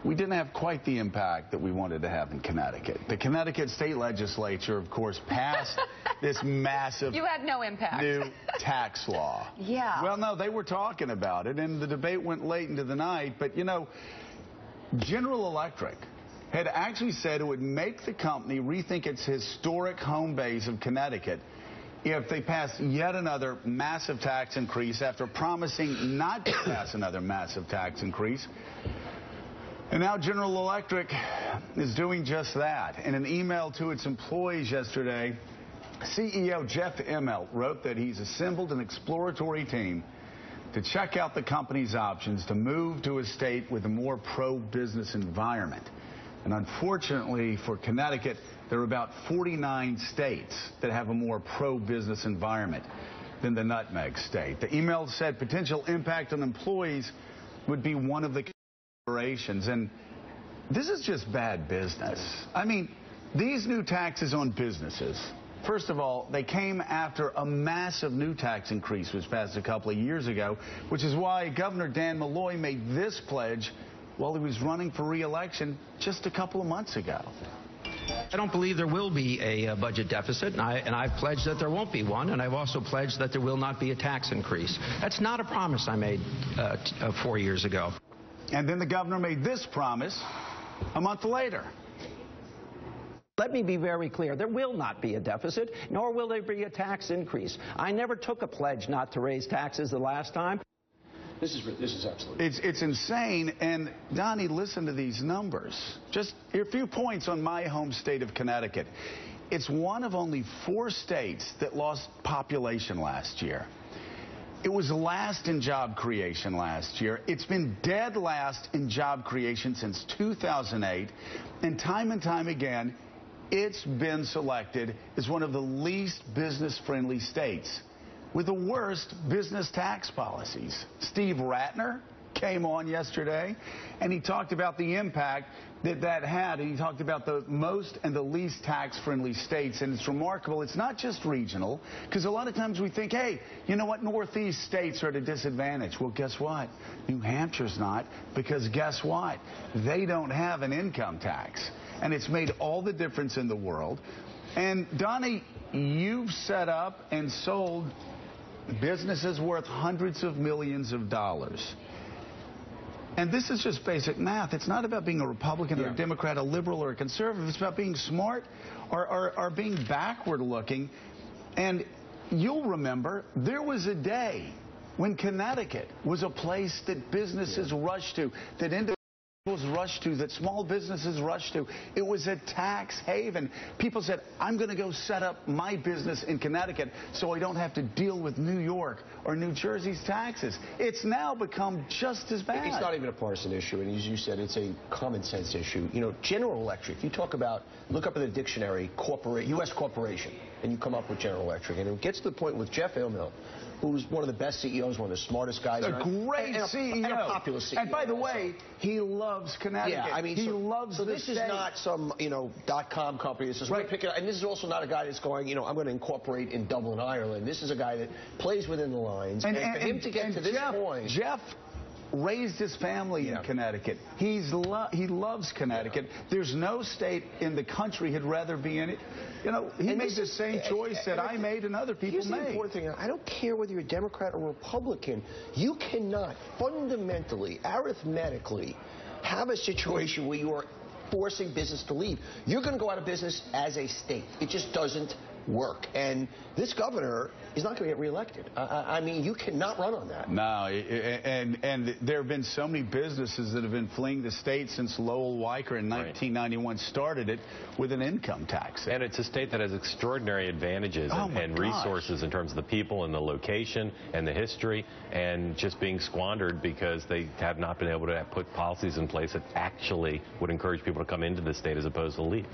we didn't have quite the impact that we wanted to have in Connecticut. The Connecticut state legislature, of course, passed this massive You had no impact. new tax law. Yeah. Well, no, they were talking about it, and the debate went late into the night. But, you know, General Electric had actually said it would make the company rethink its historic home base of Connecticut if they passed yet another massive tax increase after promising not to pass another massive tax increase. And now General Electric is doing just that. In an email to its employees yesterday, CEO Jeff Immelt wrote that he's assembled an exploratory team to check out the company's options to move to a state with a more pro-business environment. And unfortunately for Connecticut, there are about 49 states that have a more pro-business environment than the nutmeg state. The email said potential impact on employees would be one of the considerations. And this is just bad business. I mean, these new taxes on businesses, first of all, they came after a massive new tax increase was passed a couple of years ago, which is why Governor Dan Malloy made this pledge while he was running for re-election just a couple of months ago. I don't believe there will be a budget deficit, and I've pledged that there won't be one, and I've also pledged that there will not be a tax increase. That's not a promise I made 4 years ago. And then the governor made this promise a month later. Let me be very clear. There will not be a deficit, nor will there be a tax increase. I never took a pledge not to raise taxes the last time. This is absolutely. It's insane. And Donnie, listen to these numbers. Just a few points on my home state of Connecticut. It's one of only 4 states that lost population last year. It was last in job creation last year. It's been dead last in job creation since 2008. And time again, it's been selected as one of the least business-friendly states with the worst business tax policies. Steve Ratner came on yesterday, and he talked about the impact that had, and he talked about the most and the least tax-friendly states. And it's remarkable. It's not just regional, because a lot of times we think, hey, you know what, Northeast states are at a disadvantage. Well, guess what? New Hampshire's not, because guess what? They don't have an income tax. And it's made all the difference in the world. And, Donnie, you've set up and sold businesses worth hundreds of millions of dollars. And this is just basic math. It's not about being a Republican or a Democrat, a liberal or a conservative. It's about being smart or being backward looking. And you'll remember there was a day when Connecticut was a place that businesses rushed to, that individuals rushed to, that small businesses rushed to. It was a tax haven. People said, I'm going to go set up my business in Connecticut so I don't have to deal with New York or New Jersey's taxes. It's now become just as bad. It's not even a partisan issue, and as you said, it's a common sense issue. You know, General Electric, you talk about, look up in the dictionary, U.S. corporation, and you come up with General Electric. And it gets to the point with Jeff Immelt, who's one of the best CEOs, one of the smartest guys. A great CEO. And a popular CEO. And by the way, he loves Connecticut. Yeah, I mean, he loves so the this state. is not some, .com company. This is and this is also not a guy that's going, I'm going to incorporate in Dublin, Ireland. This is a guy that plays within the lines. And for him to get to this point. Jeff raised his family in Connecticut. He loves Connecticut. There's no state in the country he'd rather be in it. He made the same choice that I made and other people made. Here's the important thing. I don't care whether you're a Democrat or Republican. You cannot fundamentally, arithmetically, have a situation where you are forcing business to leave. You're going to go out of business as a state. It just doesn't work. And this governor is not going to get reelected. I mean, you cannot run on that. No, and there have been so many businesses that have been fleeing the state since Lowell Weicker in 1991 started it with an income tax. And it's a state that has extraordinary advantages and resources in terms of the people and the location and the history, and just being squandered because they have not been able to put policies in place that actually would encourage people to come into the state as opposed to leave.